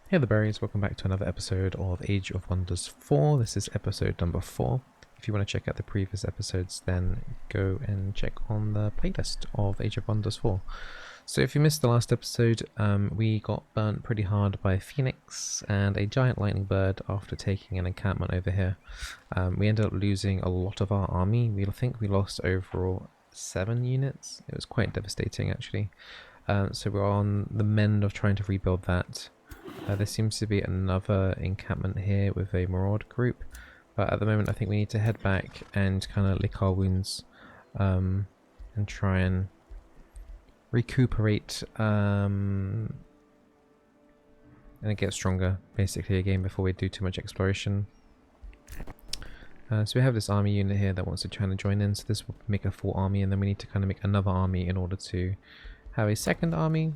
Hey the berries, welcome back to another episode of Age of Wonders 4. This is episode number 4. If you want to check out the previous episodes, then go and check on the playlist of Age of Wonders 4. So if you missed the last episode, we got burnt pretty hard by a phoenix and a giant lightning bird after taking an encampment over here. We ended up losing a lot of our army. We think we lost overall 7 units. It was quite devastating actually. So we're on the mend of trying to rebuild that. There seems to be another encampment here with a maraud group, but at the moment I think we need to head back and kind of lick our wounds and try and recuperate and get stronger basically again before we do too much exploration. So we have this army unit here that wants to try to join in, so this will make a full army, and then we need to kind of make another army in order to have a second army.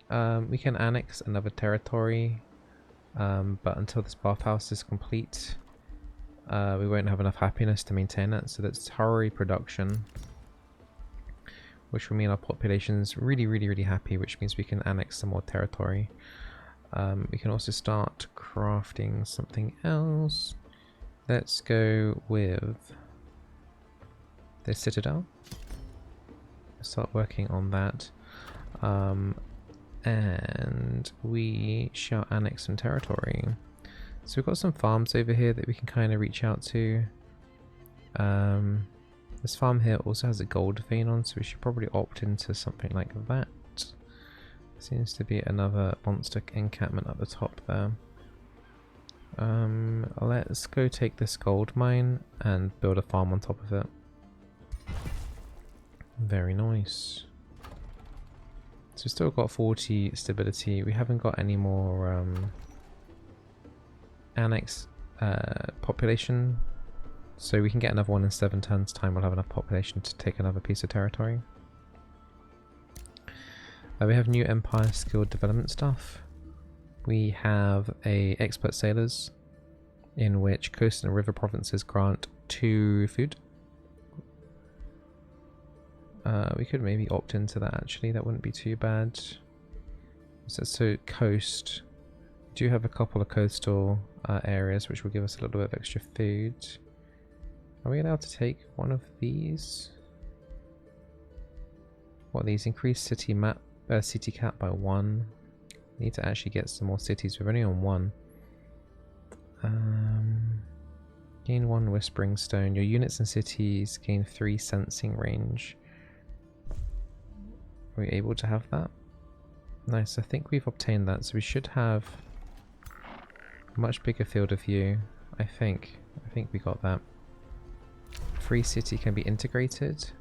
We can annex another territory, but until this bathhouse is complete, we won't have enough happiness to maintain it. So that's hurry production, which will mean our population's really happy, which means we can annex some more territory. We can also start crafting something else. Let's go with the citadel. Start working on that. And we shall annex some territory. So we've got some farms over here that we can kind of reach out to. This farm here also has a gold vein on, so we should probably opt into something like that. Seems to be another monster encampment at the top there. Let's go take this gold mine and build a farm on top of it. Very nice. So we've still got 40 stability. We haven't got any more annex population. So we can get another one in 7 turns time. We'll have enough population to take another piece of territory. We have new empire skill development stuff. We have a expert sailors, in which coast and river provinces grant 2 food. We could maybe opt into that actually, that wouldn't be too bad. So coast, we do have a couple of coastal areas which will give us a little bit of extra food. Are we allowed to take one of these? What, these increase city map, city cap by 1. Need to actually get some more cities, we're only on 1. Gain 1 whispering stone, your units and cities gain 3 sensing range. Are we able to have that? Nice, I think we've obtained that, so we should have a much bigger field of view. I think we got that. Free city can be integrated.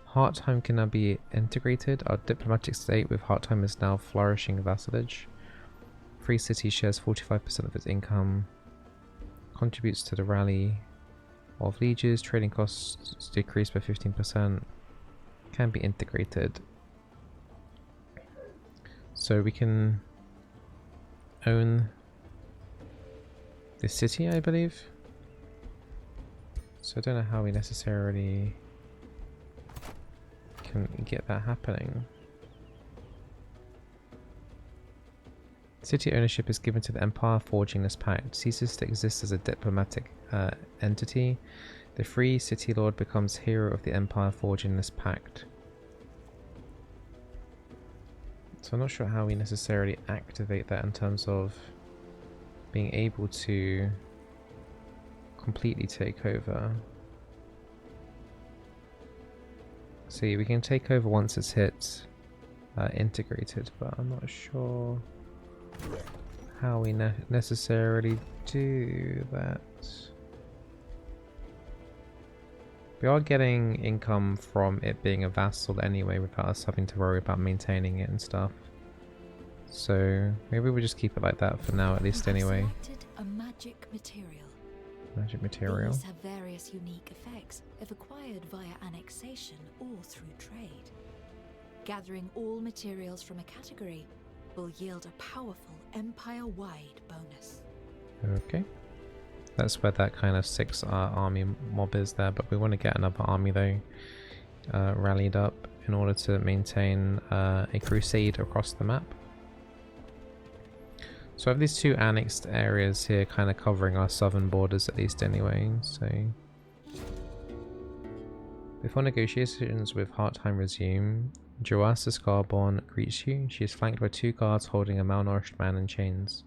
Heart time can now be integrated. Our diplomatic state with heart time is now flourishing vassalage. Free city shares 45% of its income. Contributes to the rally of lieges. Trading costs decreased by 15%. Can be integrated. So we can own this city, I believe. So I don't know how we necessarily can get that happening. City ownership is given to the Empire forging this pact. Ceases to exist as a diplomatic entity. The free city lord becomes hero of the Empire forging this pact. So I'm not sure how we necessarily activate that in terms of being able to completely take over. See, we can take over once it's hit integrated, but I'm not sure how we necessarily do that. We are getting income from it being a vassal anyway without us having to worry about maintaining it and stuff. So maybe we'll just keep it like that for now, at least anyway. A magic material. Magic material. These have various unique effects if acquired via annexation or through trade. Gathering all materials from a category will yield a powerful empire-wide bonus. Okay. That's where that kind of 6 army mob is there, but we want to get another army though rallied up in order to maintain a crusade across the map. So I have these two annexed areas here kind of covering our southern borders at least anyway, so... Before negotiations with Hartheim resume, Joassa Scarborn greets you. She is flanked by two guards holding a malnourished man in chains.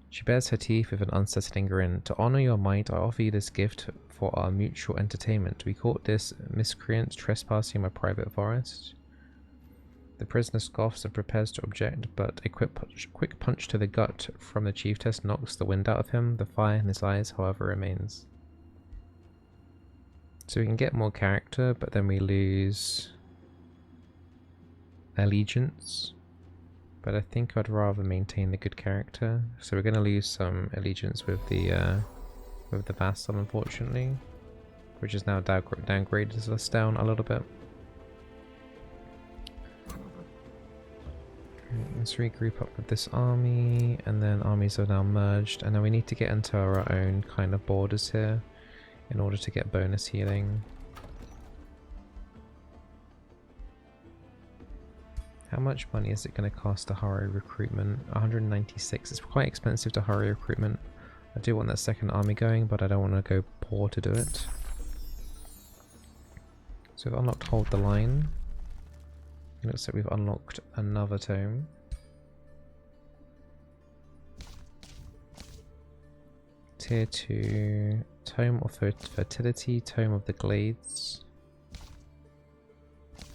She bares her teeth with an unsettling grin. To honor your might, I offer you this gift for our mutual entertainment. We caught this miscreant trespassing my private forest. The prisoner scoffs and prepares to object, but a quick punch to the gut from the chiefess knocks the wind out of him. The fire in his eyes, however, remains. So we can get more character, but then we lose allegiance. But I think I'd rather maintain the good character. So we're going to lose some allegiance with the vassal, unfortunately, which is now downgraded us down a little bit. Let's regroup up with this army, and then armies are now merged, and then we need to get into our own kind of borders here in order to get bonus healing. How much money is it going to cost to hurry recruitment? 196. It's quite expensive to hurry recruitment. I do want that second army going, but I don't want to go poor to do it. So we've unlocked Hold the Line. It looks like we've unlocked another tome. Tier 2, Tome of Fertility, Tome of the Glades.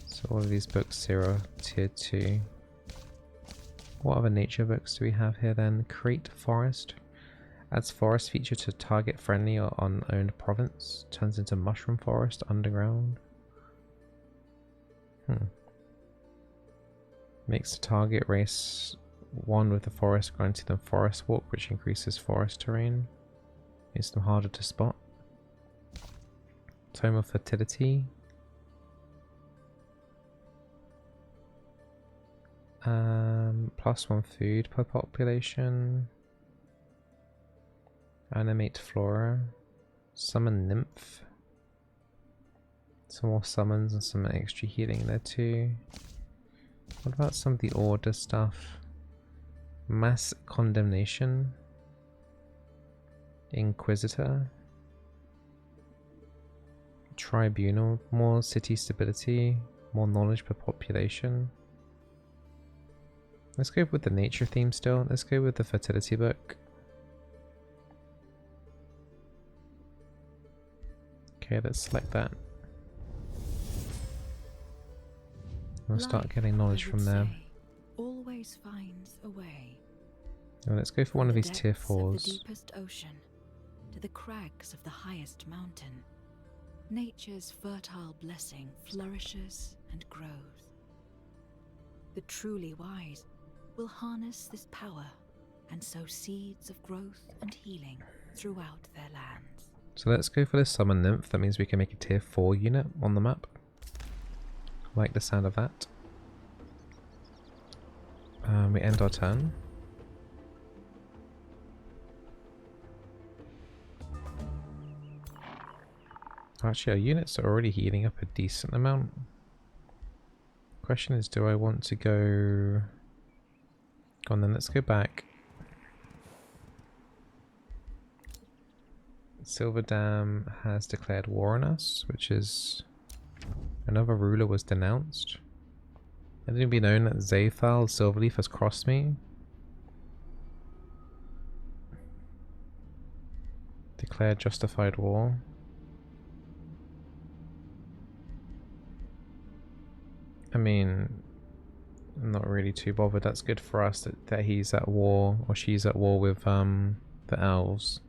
So all of these books here are tier 2. What other nature books do we have here then? Create Forest. Adds forest feature to target friendly or unowned province. Turns into mushroom forest underground. Makes the target race one with the forest, granting them forest walk, which increases forest terrain. Makes them harder to spot. Tome of Fertility. +1 food per population. Animate Flora. Summon Nymph. Some more summons and some extra healing there too. What about some of the order stuff? Mass Condemnation. Inquisitor. Tribunal. More city stability. More knowledge per population. Let's go with the nature theme still. Let's go with the fertility book. Okay, let's select that. We'll start getting knowledge from there. Always finds a way. Now let's go for one of these tier 4s. The deepest ocean to the crags of the highest mountain. Nature's fertile blessing flourishes and grows. The truly wise will harness this power and sow seeds of growth and healing throughout their lands. So let's go for this Summon Nymph. That means we can make a tier 4 unit on the map. I like the sound of that. We end our turn. Actually, our units are already healing up a decent amount. Question is, do I want to go... Go on then, let's go back. Silver Dam has declared war on us, which is... Another ruler was denounced. Let it be known that Zathal Silverleaf has crossed me. Declared justified war. I mean, I'm not really too bothered. That's good for us that he's at war, or she's at war with the elves.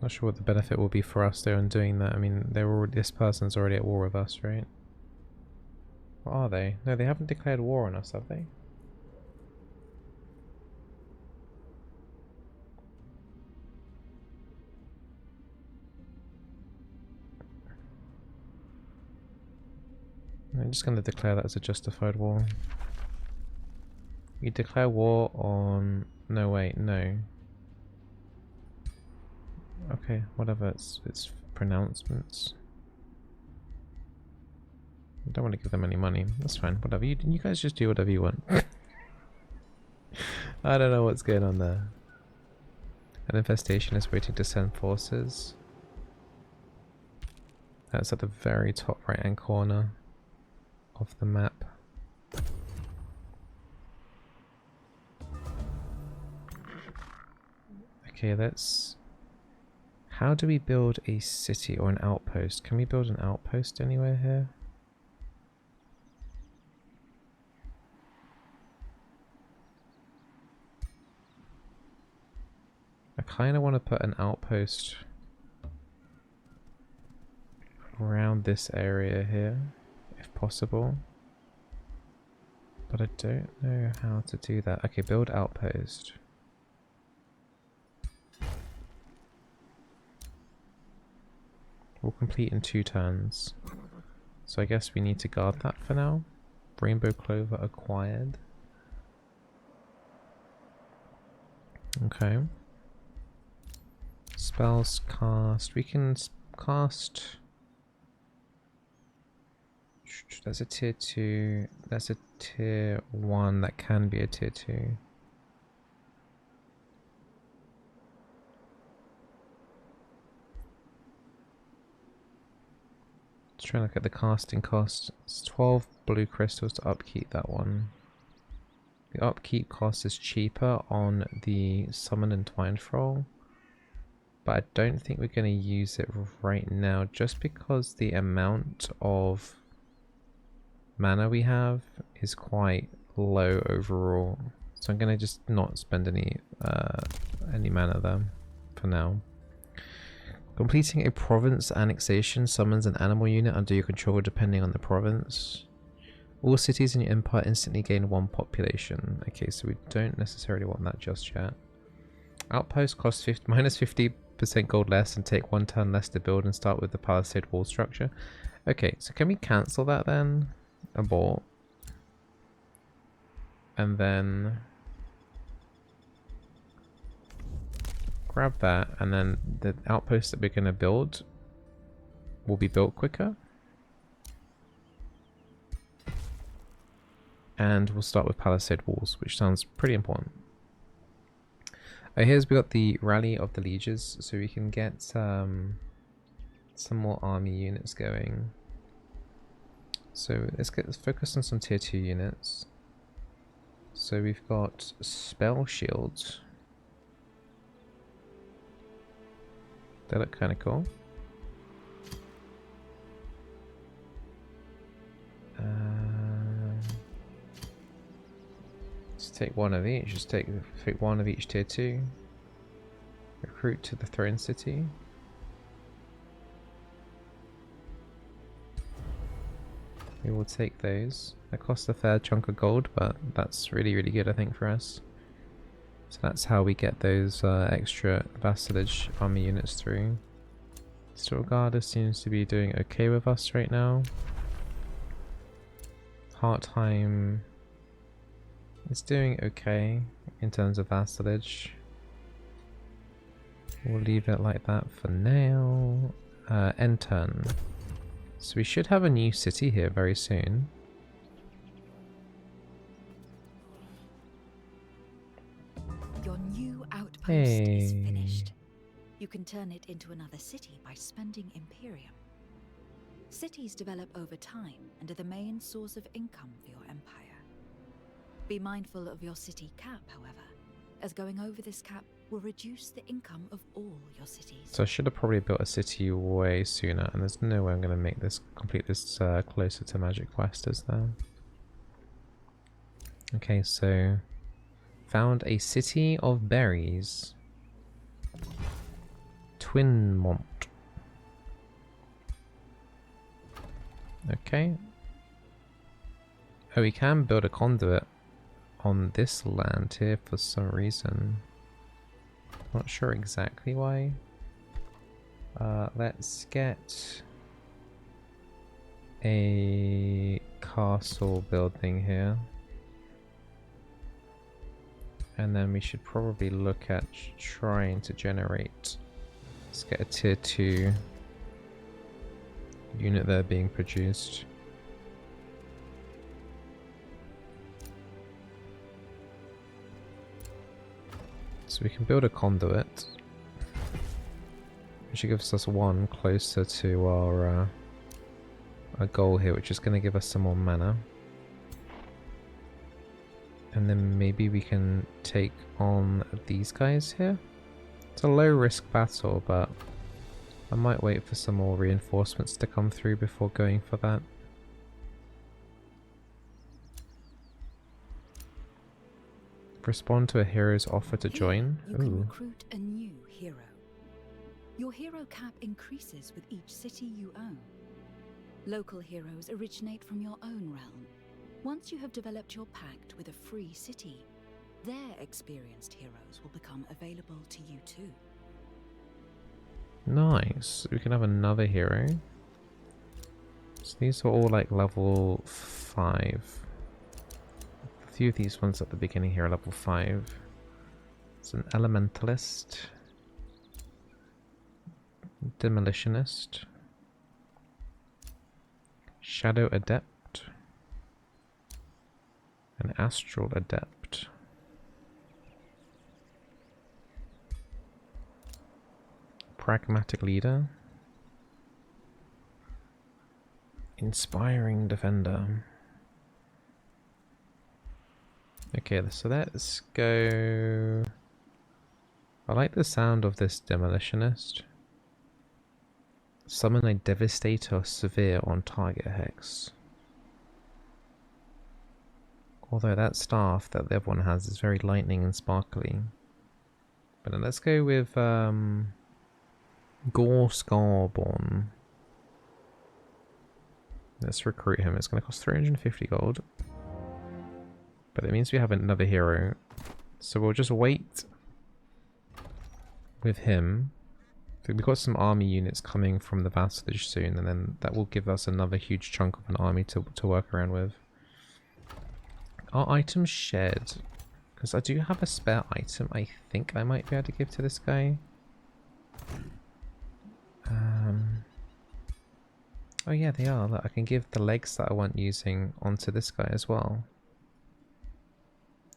Not sure what the benefit will be for us though in doing that. I mean, this person's already at war with us, right? What are they? No, they haven't declared war on us, have they? I'm just going to declare that as a justified war. We declare war on... No, wait, no. Okay, whatever, it's pronouncements. I don't want to give them any money. That's fine. Whatever. You guys just do whatever you want. I don't know what's going on there. An infestation is waiting to send forces. That's at the very top right hand corner of the map. Okay, let's... How do we build a city or an outpost? Can we build an outpost anywhere here? I kind of want to put an outpost around this area here, if possible. But I don't know how to do that. Okay, build outpost. We'll complete in 2 turns. So I guess we need to guard that for now. Rainbow clover acquired. Okay. Spells cast. We can cast... That's a tier 2. That's a tier 1. That can be a tier 2. Let's try and look at the casting cost. It's 12 blue crystals to upkeep that one. The upkeep cost is cheaper on the Summon and Twine Troll, but I don't think we're going to use it right now just because the amount of mana we have is quite low overall. So I'm going to just not spend any mana there for now. Completing a province annexation summons an animal unit under your control depending on the province. All cities in your empire instantly gain 1 population. Okay, so we don't necessarily want that just yet. Outpost costs minus 50% gold less and take 1 turn less to build and start with the palisade wall structure. Okay, so can we cancel that then? Abort. And then... grab that, and then the outpost that we're going to build will be built quicker. And we'll start with palisade walls, which sounds pretty important. Here's we got the rally of the lieges, so we can get some more army units going. So let's focus on some tier 2 units. So we've got spell shields. They look kind of cool. Let's take one of each. Just take one of each tier 2. Recruit to the throne city. We will take those. That costs a fair chunk of gold, but that's really, really good, I think, for us. So that's how we get those extra vassalage army units through. Stilgarda seems to be doing okay with us right now. Heartheim is doing okay in terms of vassalage. We'll leave it like that for now. End turn. So we should have a new city here very soon. Your new outpost is Hey. finished. You can turn it into another city by spending Imperium. Cities develop over time and are the main source of income for your empire. Be mindful of your city cap, however, as going over this cap will reduce the income of all your cities. So I should have probably built a city way sooner, and there's no way I'm going to make this complete this closer to Magic Quest is there. Okay, so found a city of berries. Twinmont. Okay. Oh, we can build a conduit on this land here for some reason. Not sure exactly why. Let's get a castle building here. And then we should probably look at trying to generate... Let's get a tier 2 unit there being produced. So we can build a conduit, which gives us one closer to our goal here, which is going to give us some more mana. And then maybe we can take on these guys here. It's a low risk battle, but I might wait for some more reinforcements to come through before going for that. Respond to a hero's offer to join. You can recruit a new hero. Your hero cap increases with each city you own. Local heroes originate from your own realm. Once you have developed your pact with a free city, their experienced heroes will become available to you too. Nice. We can have another hero. So these are all like level 5. A few of these ones at the beginning here are level 5. It's an elementalist, demolitionist, shadow adept, an astral adept, pragmatic leader, inspiring defender. Okay, so let's go. I like the sound of this demolitionist. Summon a devastator severe on target hex. Although that staff that the other one has is very lightning and sparkly. But then let's go with Gore Scarborn. Let's recruit him. It's going to cost 350 gold. But it means we have another hero. So we'll just wait with him. We've got some army units coming from the vassalage soon, and then that will give us another huge chunk of an army to work around with. Are items shared? Because I do have a spare item I think I might be able to give to this guy. Oh yeah, they are. Look, I can give the legs that I want using onto this guy as well.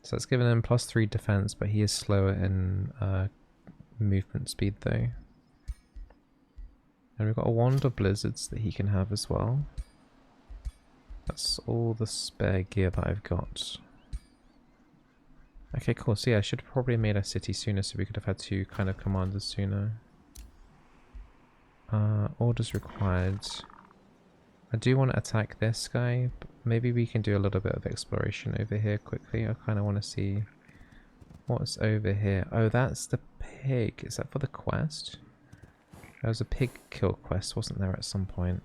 So it's given him +3 defense, but he is slower in movement speed though. And we've got a wand of blizzards that he can have as well. That's all the spare gear that I've got. Okay, cool. So yeah, I should have probably made a city sooner so we could have had 2 kind of commanders sooner. Orders required. I do want to attack this guy, but maybe we can do a little bit of exploration over here quickly. I kind of want to see what's over here. Oh, that's the pig. Is that for the quest? There was a pig kill quest, wasn't there, at some point?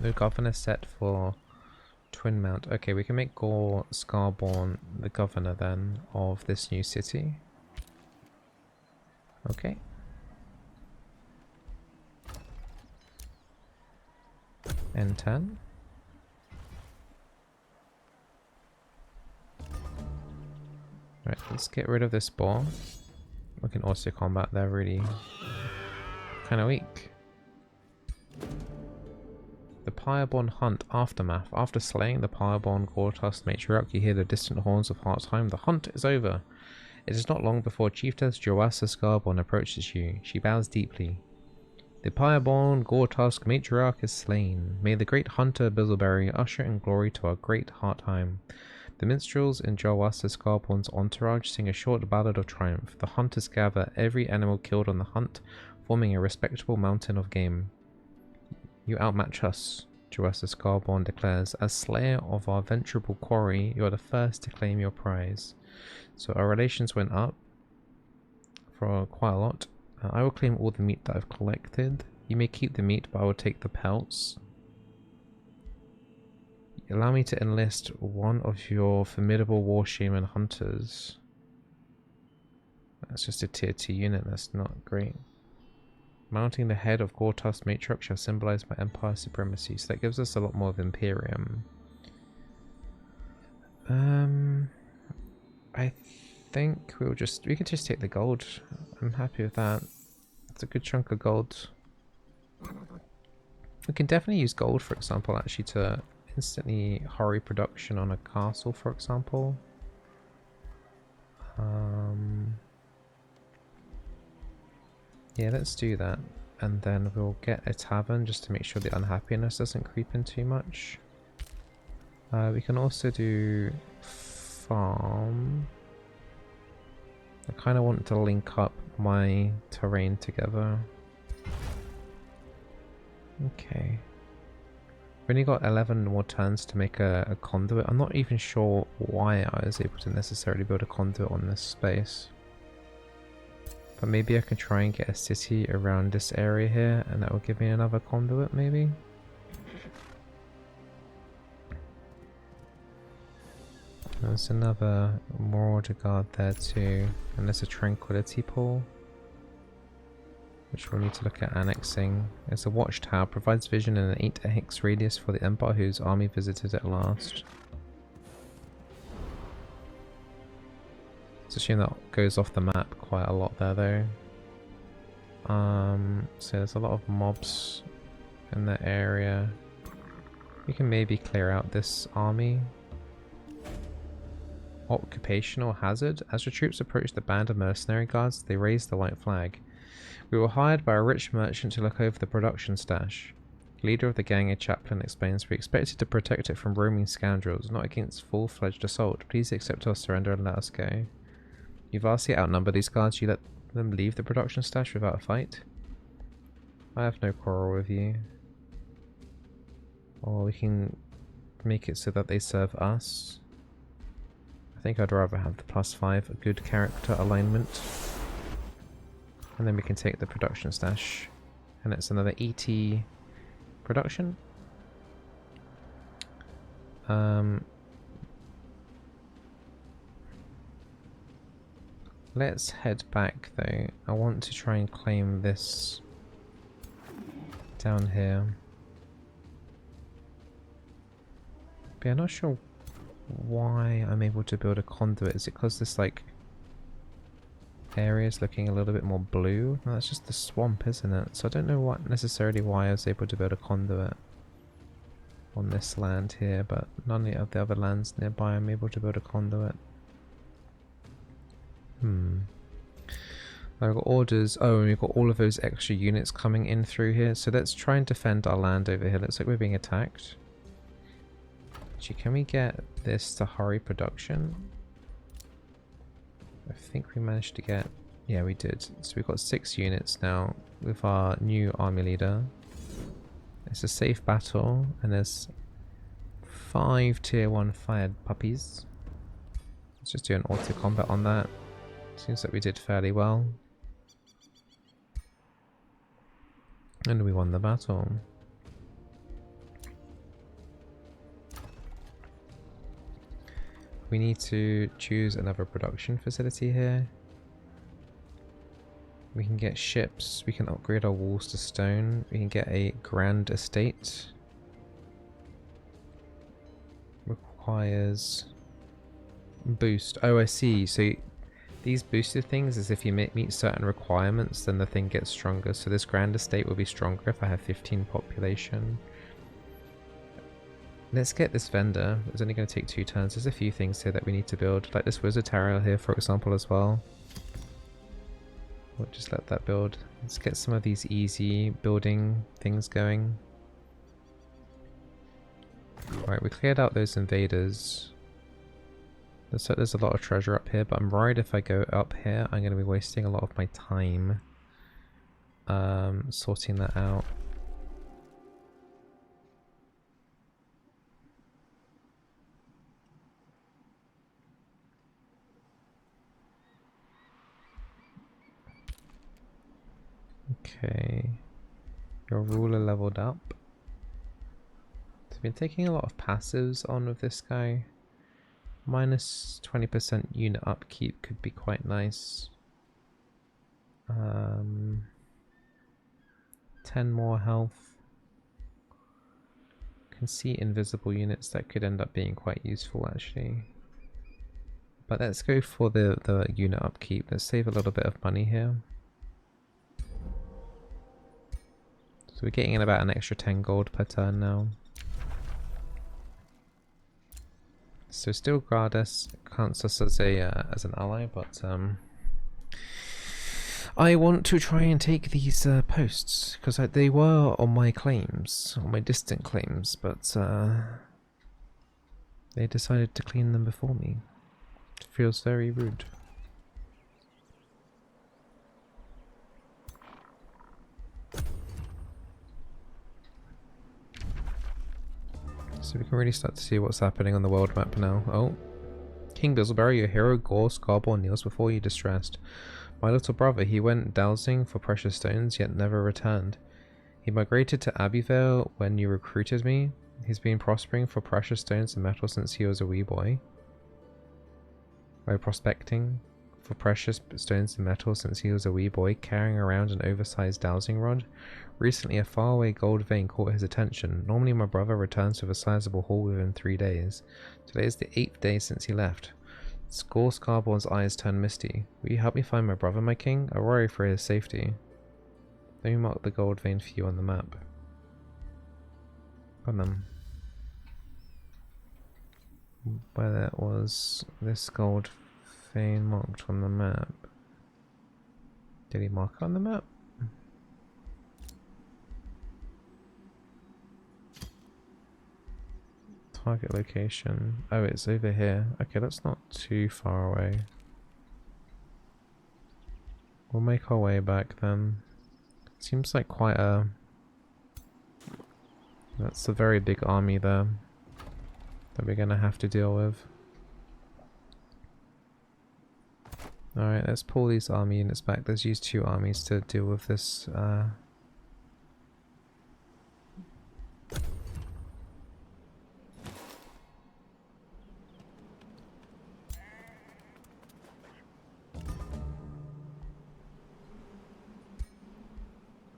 The governor set for Twin Mount. Okay, we can make Gore Scarborn the governor then of this new city. Okay. N10. Right, let's get rid of this boar. We can also combat, they're really kind of weak. The Pyreborn Hunt Aftermath. After slaying the Pyreborn Gortusk matriarch, you hear the distant horns of Heartsheim. The hunt is over. It is not long before Chiefess Joassa Scarborn approaches you. She bows deeply. The Pyreborn Gortusk matriarch is slain. May the great hunter Bizzleberry usher in glory to our great Heartsheim. The minstrels in Joassa Scarborn's entourage sing a short ballad of triumph. The hunters gather every animal killed on the hunt, forming a respectable mountain of game. You outmatch us, Joassa Scarborn declares. As slayer of our venerable quarry, you are the first to claim your prize. So our relations went up for quite a lot. I will claim all the meat that I've collected. You may keep the meat, but I will take the pelts. Allow me to enlist one of your formidable war shaman hunters. That's just a tier 2 unit, that's not great. Mounting the head of Gortusk matriarch shall symbolize my empire supremacy, so that gives us a lot more of Imperium. I think we can just take the gold. I'm happy with that. It's a good chunk of gold. We can definitely use gold, for example, actually to instantly hurry production on a castle, for example. Yeah, let's do that. And then we'll get a tavern just to make sure the unhappiness doesn't creep in too much. We can also do farm. I kind of want to link up my terrain together. Okay. We've only got 11 more turns to make a conduit. I'm not even sure why I was able to necessarily build a conduit on this space. But maybe I can try and get a city around this area here, and that will give me another conduit, maybe? There's another Marauder Guard there too, and there's a Tranquility Pool, which we'll need to look at annexing. It's a watchtower, provides vision in an 8 hex radius for the Empire whose army visited it last. It's a shame that goes off the map quite a lot there though. So there's a lot of mobs in that area. We can maybe clear out this army. Occupational hazard. As the troops approach the band of mercenary guards, they raise the white flag. We were hired by a rich merchant to look over the production stash. Leader of the gang, a chaplain, explains, we expected to protect it from roaming scoundrels, not against full-fledged assault. Please accept our surrender and let us go. You vastly outnumber these guards. You let them leave the production stash without a fight? I have no quarrel with you. Or we can make it so that they serve us. I think I'd rather have the +5, a good character alignment. And then we can take the production stash. And it's another ET production. Let's head back though. I want to try and claim this down here. But yeah, I'm not sure why I'm able to build a conduit. Is it because this like area is looking a little bit more blue? No, that's just the swamp, isn't it? So I don't know what necessarily why I was able to build a conduit on this land here, but none of the other lands nearby I'm able to build a conduit. I've got orders. Oh, and we've got all of those extra units coming in through here. So let's try and defend our land over here. Looks like we're being attacked. Actually, can we get this to hurry production? I think we managed to get... Yeah, we did. So we've got 6 units now with our new army leader. It's a safe battle, and there's 5 tier 1 fired puppies. Let's just do an auto combat on that. Seems like we did fairly well. And we won the battle. We need to choose another production facility here. We can get ships, we can upgrade our walls to stone, we can get a grand estate. Requires boost. Oh, I see. So these boosted things is if you meet certain requirements, then the thing gets stronger. So this grand estate will be stronger if I have 15 population. Let's get this vendor. It's only going to take 2 turns. There's a few things here that we need to build, like this wizard tower here, for example, as well. We'll just let that build. Let's get some of these easy building things going. Right, we cleared out those invaders. Looks like there's a lot of treasure up here, but I'm worried if I go up here, I'm going to be wasting a lot of my time sorting that out. Okay, your ruler leveled up. So I've been taking a lot of passives on with this guy. Minus 20% unit upkeep could be quite nice. 10 more health. Can see invisible units that could end up being quite useful actually. But let's go for the unit upkeep. Let's save a little bit of money here. So we're getting in about an extra 10 gold per turn now. So still Grades counts us as as an ally, but I want to try and take these posts because they were on my claims, on my distant claims, but they decided to clean them before me. It feels very rude. So we can really start to see what's happening on the world map now. Oh, King Bizzleberry, your hero Gore Scarborn kneels before you distressed. My little brother, he went dowsing for precious stones, yet never returned. He migrated to Abbeyvale when you recruited me. He's been prospering for precious stones and metal since he was a wee boy. By prospecting for precious stones and metal since he was a wee boy, carrying around an oversized dowsing rod. Recently, a faraway gold vein caught his attention. Normally, my brother returns with a sizable haul within 3 days. Today is the 8th day since he left. Gore Scarborn's eyes turn misty. Will you help me find my brother, my king? I worry for his safety. Let me mark the gold vein for you on the map. On them. Where that was this gold vein marked on the map. Did he mark it on the map? Target location. Oh, it's over here. Okay, that's not too far away. We'll make our way back then. Seems like quite a... That's a very big army there that we're gonna have to deal with. Alright, let's pull these army units back. Let's use 2 armies to deal with this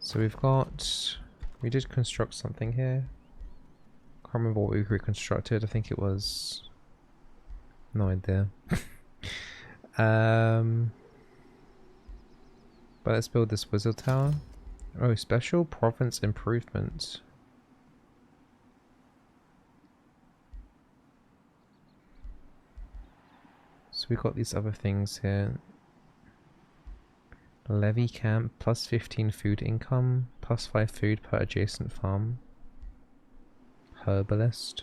So we've got... We did construct something here. Can't remember what we reconstructed. I think it was... No idea. But let's build this wizard tower. Oh, special province improvement. So we've got these other things here. Levy camp, plus 15 food income, plus 5 food per adjacent farm. Herbalist.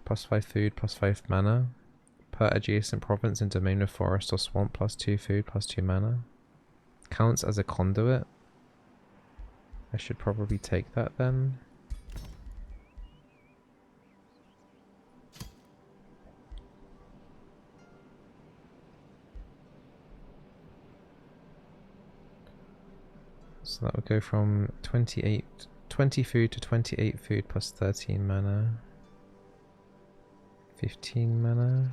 Plus 5 food, plus 5 mana. Per adjacent province in domain of forest or swamp, plus 2 food, plus 2 mana. Counts as a conduit. I should probably take that then. So that would go from 20 food to 28 food plus 13 mana. 15 mana.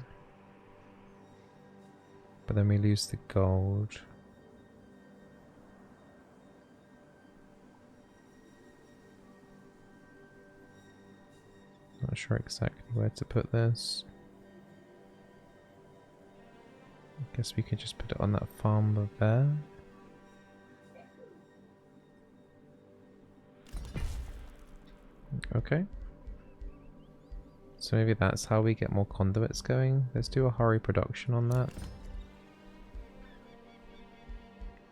But then we lose the gold. Not sure exactly where to put this. I guess we could just put it on that farm over there. Okay. So maybe that's how we get more conduits going. Let's do a hurry production on that.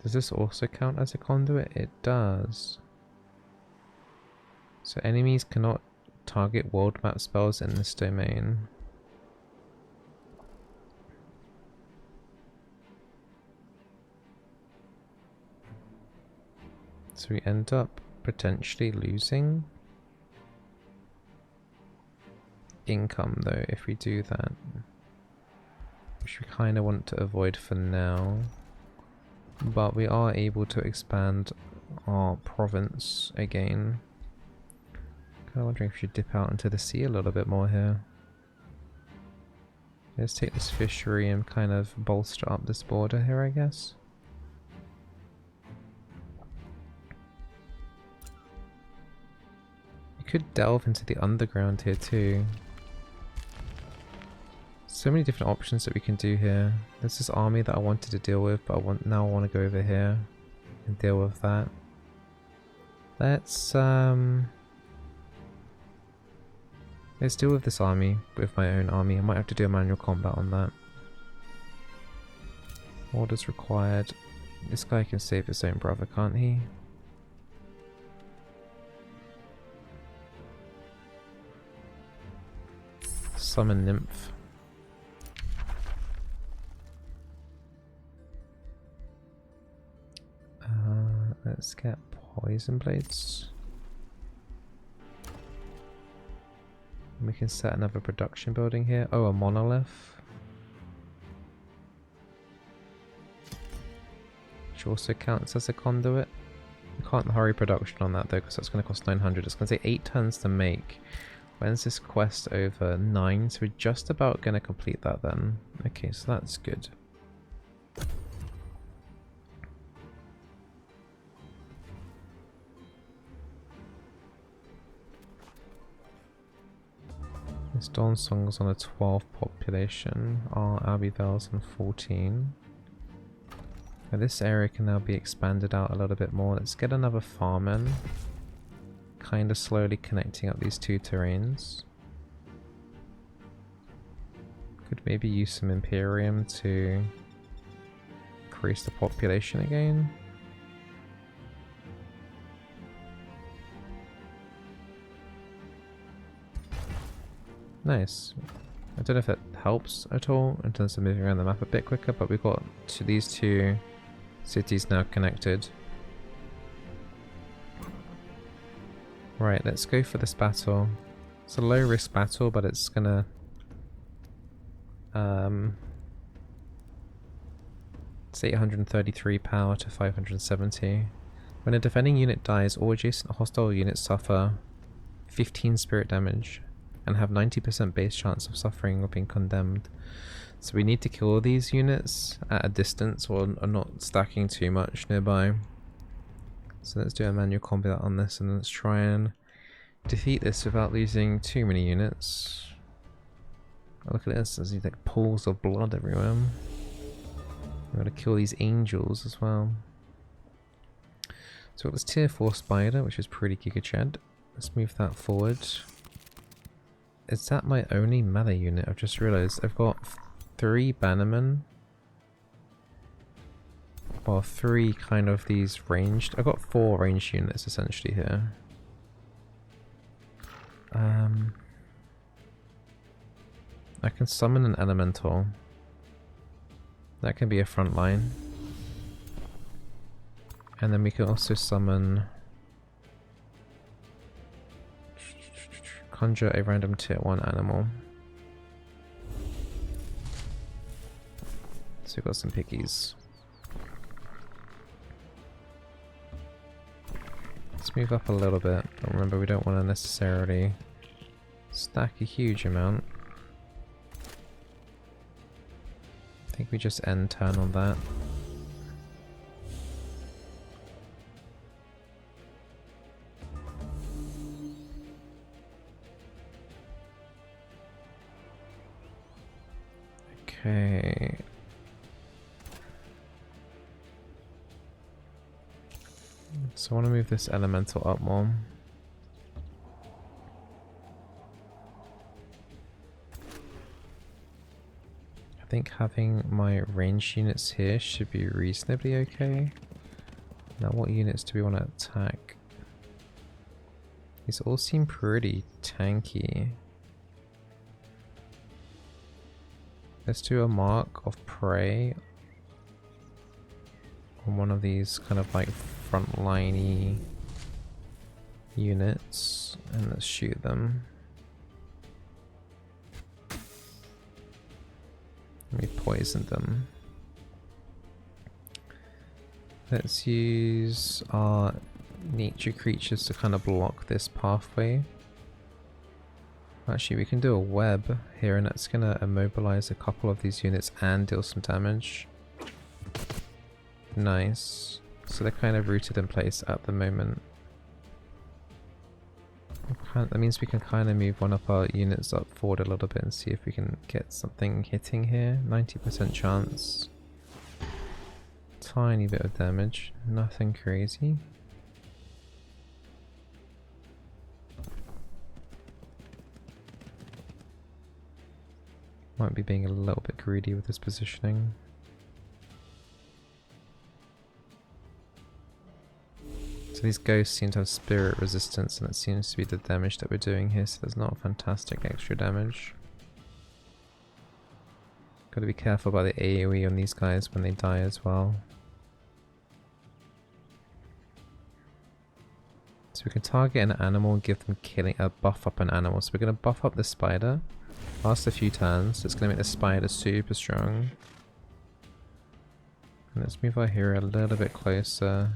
Does this also count as a conduit? It does. So enemies cannot target world map spells in this domain. So we end up potentially losing income though if we do that, which we kind of want to avoid for now, but we are able to expand our province again. Kind of wondering if we should dip out into the sea a little bit more here. Let's take this fishery and kind of bolster up this border here, I guess. We could delve into the underground here too. So many different options that we can do here. There's this army that I wanted to deal with, but now I want to go over here and deal with that. Let's deal with this army, with my own army. I might have to do a manual combat on that. Orders required. This guy can save his own brother, can't he? Summon Nymph. Let's get Poison Blades. We can set another production building here. Oh, a monolith. Which also counts as a conduit. We can't hurry production on that though, because that's going to cost 900. It's going to take 8 turns to make. When's this quest over? 9, so we're just about going to complete that then. Okay, so that's good. This Dawn Song's on a 12 population. Our Abbeyvale's on 14. Now this area can now be expanded out a little bit more. Let's get another farm in. Kind of slowly connecting up these two terrains. Could maybe use some Imperium to increase the population again. Nice. I don't know if that helps at all in terms of moving around the map a bit quicker, but we've got these two cities now connected. Right, let's go for this battle. It's a low risk battle, but it's gonna it's 833 power to 570. When a defending unit dies, all adjacent hostile units suffer 15 spirit damage and have 90% base chance of suffering or being condemned. So we need to kill these units at a distance or not stacking too much nearby. So let's do a manual combat on this and let's try and defeat this without losing too many units. Oh, look at this, there's these like pools of blood everywhere. We've got to kill these angels as well. So we've got this tier 4 spider, which is pretty giga chad. Let's move that forward. Is that my only melee unit? I've just realised I've got 3 bannermen. Well, 3 kind of these ranged. I've got 4 ranged units essentially here. I can summon an elemental. That can be a front line. And then we can also summon... conjure a random tier 1 animal. So we've got some piggies. Let's move up a little bit, but remember we don't want to necessarily stack a huge amount. I think we just end turn on that. Okay. So I want to move this elemental up more. I think having my range units here should be reasonably okay. Now what units do we want to attack? These all seem pretty tanky. Let's do a mark of prey on one of these kind of like frontliney units and let's shoot them. We poisoned them. Let's use our nature creatures to kind of block this pathway. Actually, we can do a web here and that's going to immobilize a couple of these units and deal some damage. Nice. So they're kind of rooted in place at the moment. That means we can kind of move one of our units up forward a little bit and see if we can get something hitting here. 90% chance. Tiny bit of damage. Nothing crazy. Might be being a little bit greedy with this positioning. So these ghosts seem to have spirit resistance, and it seems to be the damage that we're doing here, so there's not fantastic extra damage. Gotta be careful about the AoE on these guys when they die as well. So we can target an animal and give them buff up an animal. So we're going to buff up the spider. Last a few turns. It's going to make the spider super strong. And let's move our hero a little bit closer.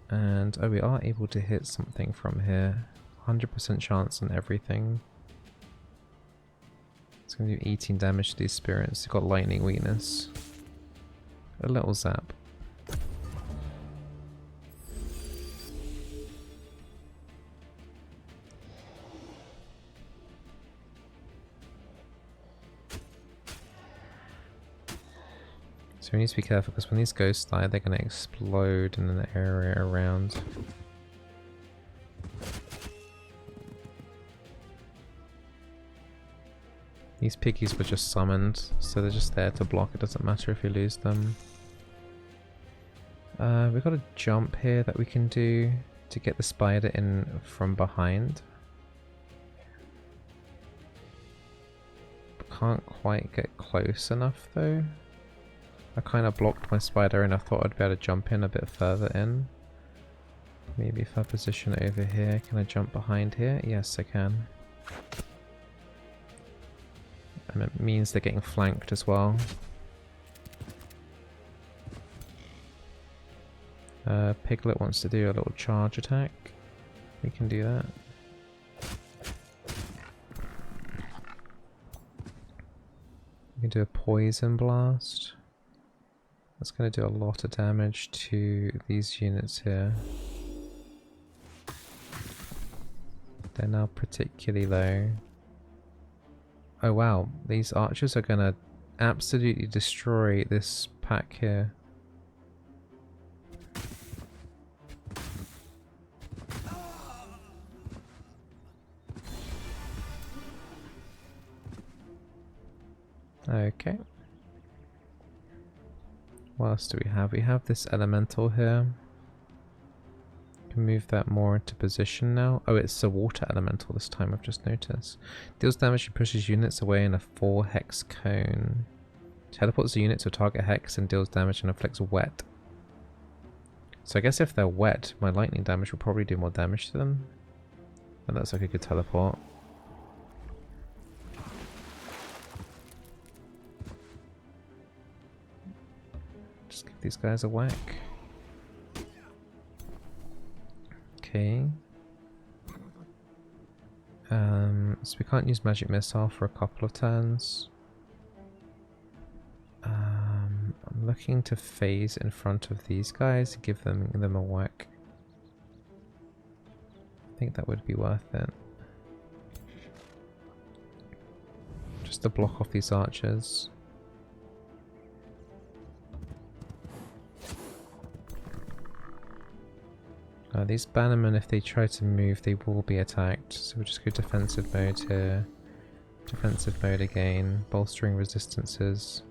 And oh, we are able to hit something from here. 100% chance on everything. It's going to do 18 damage to these spirits. They've got lightning weakness. A little zap. So we need to be careful because when these ghosts die, they're going to explode in an area around. These piggies were just summoned, so they're just there to block. It doesn't matter if you lose them. We've got a jump here that we can do to get the spider in from behind. Can't quite get close enough though. I kind of blocked my spider and I thought I'd be able to jump in a bit further in. Maybe if I position it over here, can I jump behind here? Yes, I can. And it means they're getting flanked as well. Piglet wants to do a little charge attack. We can do that. We can do a poison blast. That's going to do a lot of damage to these units here. They're now particularly low. Oh wow, these archers are going to absolutely destroy this pack here. Okay. What else do we have? We have this elemental here. Can move that more into position now. Oh, it's a water elemental this time, I've just noticed. Deals damage and pushes units away in a 4 hex cone. Teleports the unit to a target hex and deals damage and inflicts wet. So I guess if they're wet, my lightning damage will probably do more damage to them. And that's like a good teleport. Just give these guys a whack. Okay. So we can't use magic missile for a couple of turns. I'm looking to phase in front of these guys, give them a whack. I think that would be worth it. Just to block off these archers. These bannermen, if they try to move, they will be attacked. So we'll just go defensive mode here. Defensive mode again. Bolstering resistances.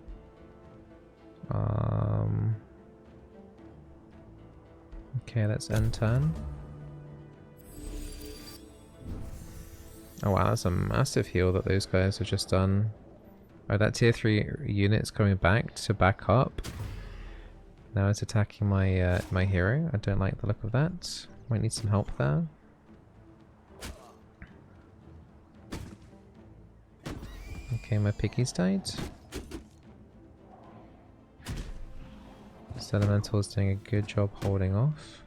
Okay, let's end turn. Oh wow, that's a massive heal that those guys have just done. Oh, that tier 3 unit's coming back to back up. Now it's attacking my my hero. I don't like the look of that. Might need some help there. Okay, my piggy's died. This elemental is doing a good job holding off.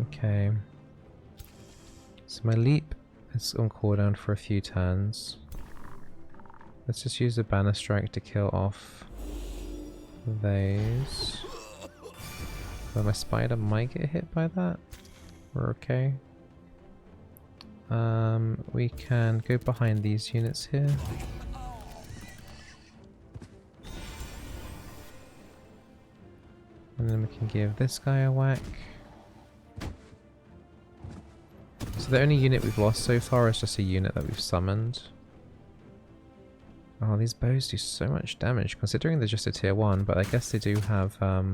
Okay. So my leap is on cooldown for a few turns. Let's just use the banner strike to kill off those. Well, my spider might get hit by that. We're okay. We can go behind these units here. And then we can give this guy a whack. the only unit we've lost so far is just a unit that we've summoned. Oh, these bows do so much damage, considering they're just a tier 1, but I guess they do have a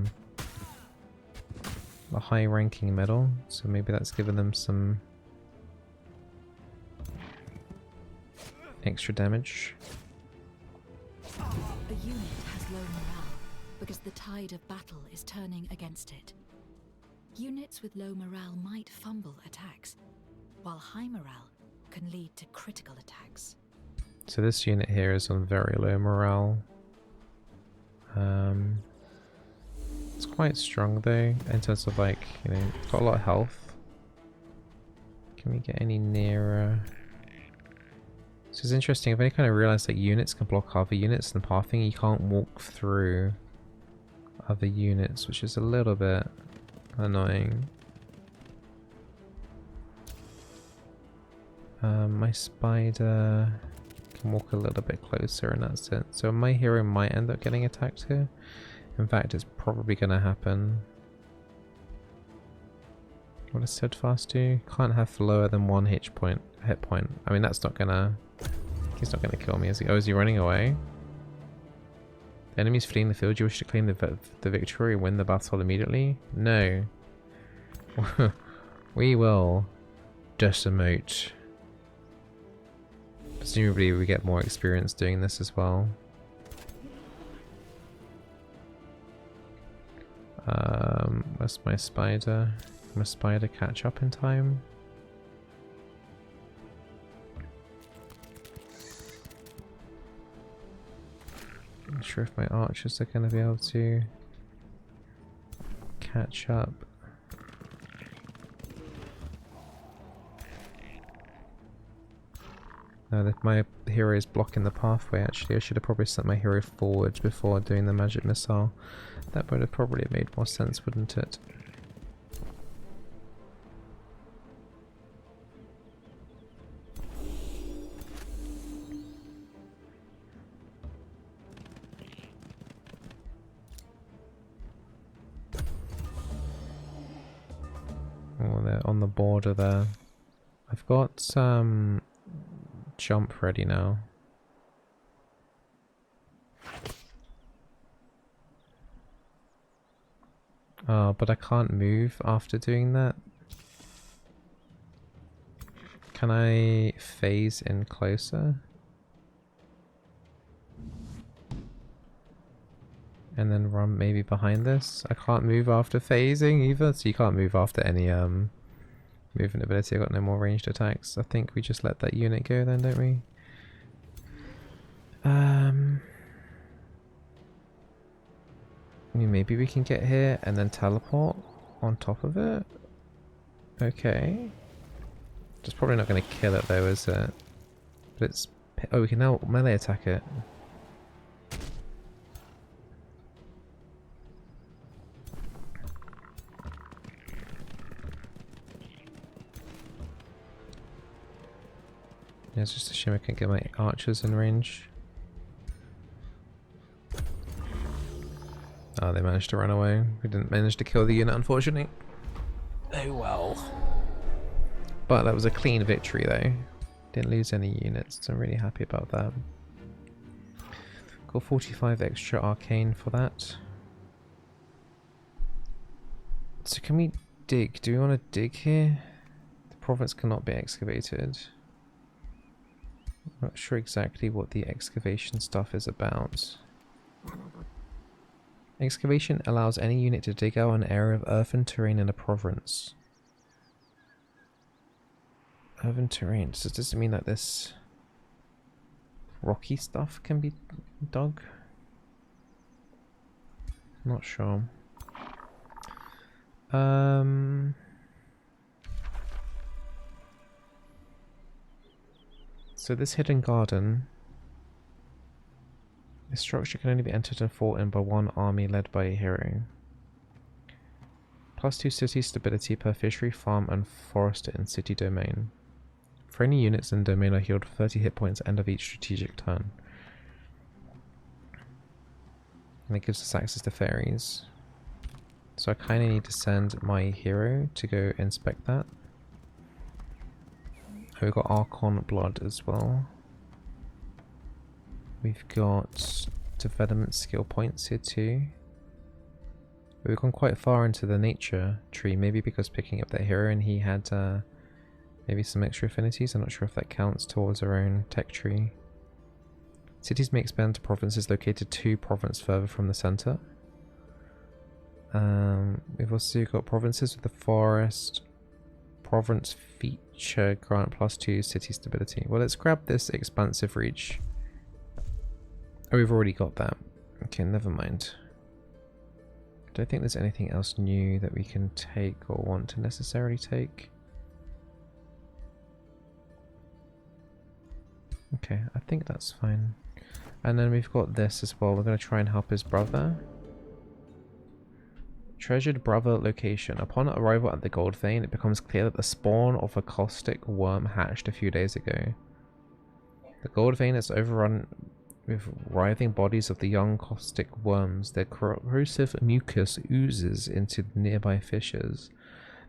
high ranking medal, so maybe that's given them some extra damage. A unit has low morale because the tide of battle is turning against it. Units with low morale might fumble attacks, while high morale can lead to critical attacks. So this unit here is on very low morale. It's quite strong though, in terms of like, you know, it's got a lot of health. Can we get any nearer? So it's interesting, I've only kind of realised that units can block other units, and pathing you can't walk through other units, which is a little bit annoying. My spider can walk a little bit closer and that's it. So my hero might end up getting attacked here. In fact, it's probably going to happen. What does steadfast do? Can't have lower than 1 hit point. I mean, that's not gonna... He's not gonna kill me, is he? Oh, is he running away? The enemy's fleeing the field. You wish to claim the victory and win the battle immediately? No. We will decimate. Presumably we get more experience doing this as well. Where's my spider? Can my spider catch up in time? Not sure if my archers are going to be able to catch up. No, my hero is blocking the pathway actually. I should have probably sent my hero forward before doing the magic missile. That would have probably made more sense, wouldn't it? Oh, they're on the border there. I've got some jump ready now. Oh, but I can't move after doing that. Can I phase in closer? And then run maybe behind this? I can't move after phasing either, so you can't move after any movement ability. I've got no more ranged attacks. I think we just let that unit go then, don't we? I mean, maybe we can get here and then teleport on top of it? Okay. Just probably not going to kill it though, is it? But it's... Oh, we can now melee attack it. Yeah, it's just a shame I can't get my archers in range. Oh, they managed to run away. We didn't manage to kill the unit, unfortunately. Oh well. But that was a clean victory though. Didn't lose any units, so I'm really happy about that. Got 45 extra arcane for that. So can we dig? Do we want to dig here? The province cannot be excavated. I'm not sure exactly what the excavation stuff is about. Excavation allows any unit to dig out an area of earthen terrain in a province. Earthen terrain. So does it mean that this rocky stuff can be dug? Not sure. So this hidden garden, this structure can only be entered and fought in by one army led by a hero. +2 city stability per fishery, farm and forester in city domain. For any units in domain are healed 30 hit points at the end of each strategic turn. And it gives us access to fairies. So I kind of need to send my hero to go inspect that. We've got Archon Blood as well. We've got development skill points here too. We've gone quite far into the nature tree, maybe because picking up that hero and he had maybe some extra affinities. I'm not sure if that counts towards our own tech tree. Cities may expand to provinces located 2 provinces further from the center. We've also got provinces with the forest. Province feature grant +2 city stability. Well, let's grab this expansive reach. Oh, we've already got that. Okay, never mind. I don't think there's anything else new that we can take or want to necessarily take. Okay, I think that's fine. And then we've got this as well. We're going to try and help his brother. Treasured brother location. Upon arrival at the gold vein, it becomes clear that the spawn of a caustic worm hatched a few days ago. The gold vein is overrun with writhing bodies of the young caustic worms. Their corrosive mucus oozes into the nearby fissures.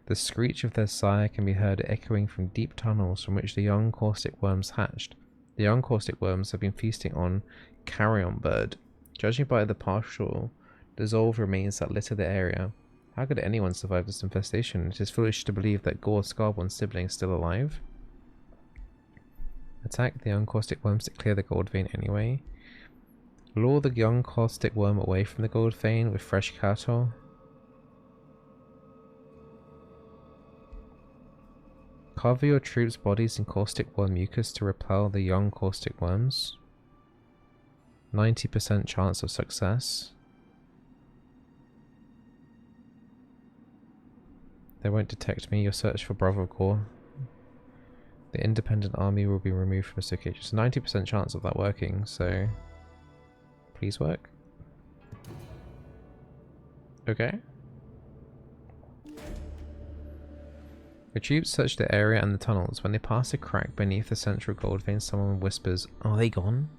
The screech of their sire can be heard echoing from deep tunnels from which the young caustic worms hatched. The young caustic worms have been feasting on carrion bird. Judging by the partial dissolved remains that litter the area, how could anyone survive this infestation? It is foolish to believe that Gore's Scarborn sibling is still alive. Attack the young caustic worms to clear the gold vein anyway. Lure the young caustic worm away from the gold vein with fresh cattle. Cover your troops' bodies in caustic worm mucus to repel the young caustic worms. 90% chance of success. They won't detect me. Your search for Brother of Gore. The independent army will be removed from this location. So 90% chance of that working, so please work. Okay. The troops search the area and the tunnels. When they pass a crack beneath the central gold vein, someone whispers, "Are they gone?"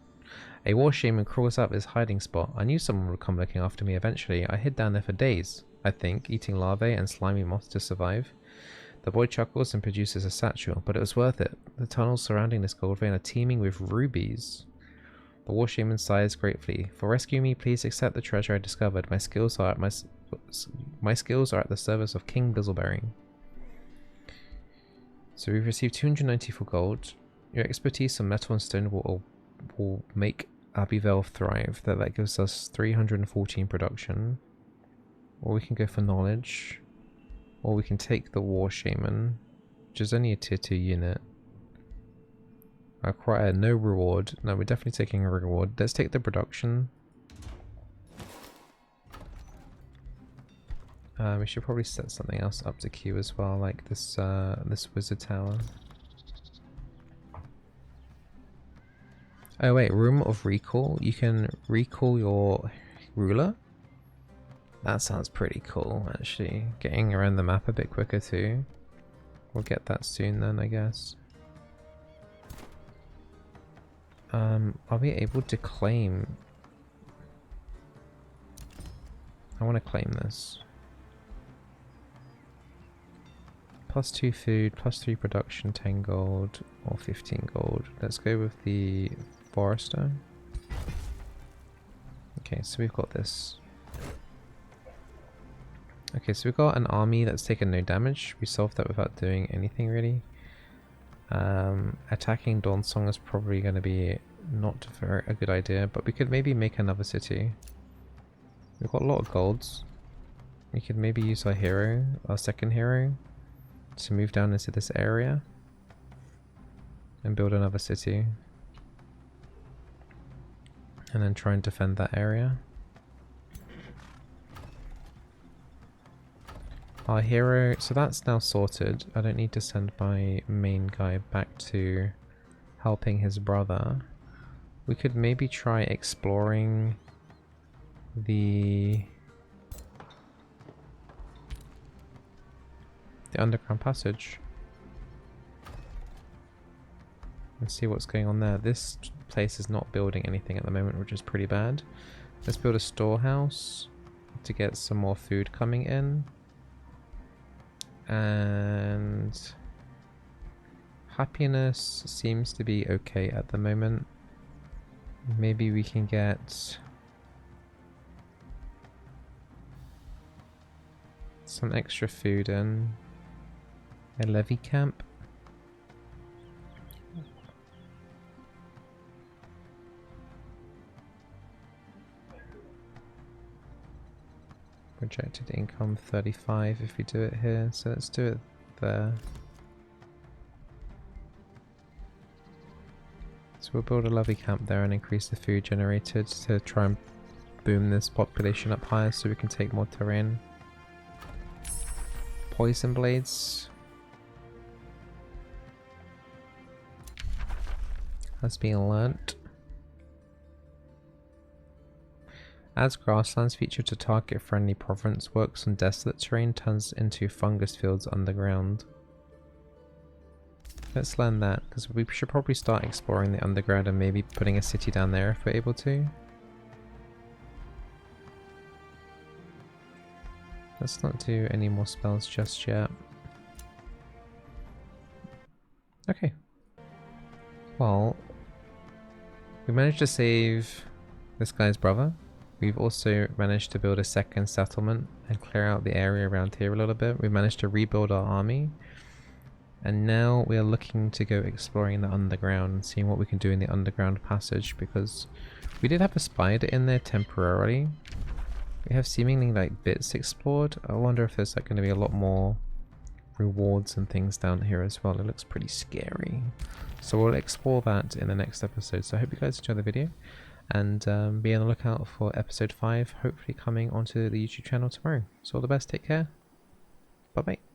A war shaman crawls out of his hiding spot. I knew someone would come looking after me eventually. I hid down there for days, I think, eating larvae and slimy moths to survive. The boy chuckles and produces a satchel, but it was worth it. The tunnels surrounding this gold vein are teeming with rubies. The war shaman sighs gratefully. For rescuing me, please accept the treasure I discovered. My skills are at the service of King Bizzleberry. So we've received 294 gold. Your expertise on metal and stone will make Abbeyvale thrive. That gives us 314 production. Or we can go for knowledge. Or we can take the war shaman, which is only a tier 2 unit. Acquire no reward. No, we're definitely taking a reward. Let's take the production. We should probably set something else up to queue as well, like this this wizard tower. Oh wait, room of recall. You can recall your ruler. That sounds pretty cool, actually. Getting around the map a bit quicker too. We'll get that soon then, I guess. Are we able to claim? I want to claim this. +2 food, +3 production, 10 gold, or 15 gold. Let's go with the forester. Okay, so we've got this. Okay, so we've got an army that's taken no damage. We solved that without doing anything really. Attacking Dawnsong is probably going to be not a good idea, but we could maybe make another city. We've got a lot of golds. We could maybe use our hero, our second hero, to move down into this area and build another city. And then try and defend that area. Our hero, so that's now sorted. I don't need to send my main guy back to helping his brother. We could maybe try exploring the underground passage and see what's going on there. This place is not building anything at the moment, which is pretty bad. Let's build a storehouse to get some more food coming in. And happiness seems to be okay at the moment. Maybe we can get some extra food in. A levy camp. Projected income 35 if we do it here, so let's do it there. So we'll build a lovely camp there and increase the food generated to try and boom this population up higher so we can take more terrain. Poison blades has been learnt. Adds grasslands feature to target friendly province, works on desolate terrain, turns into fungus fields underground. Let's learn that, because we should probably start exploring the underground and maybe putting a city down there if we're able to. Let's not do any more spells just yet. Okay. Well, we managed to save this guy's brother. We've also managed to build a second settlement and clear out the area around here a little bit. We've managed to rebuild our army. And now we are looking to go exploring the underground and seeing what we can do in the underground passage, because we did have a spider in there temporarily. We have seemingly like bits explored. I wonder if there's like going to be a lot more rewards and things down here as well. It looks pretty scary. So we'll explore that in the next episode. So I hope you guys enjoy the video. And be on the lookout for episode 5, hopefully coming onto the YouTube channel tomorrow. So all the best, take care, bye bye.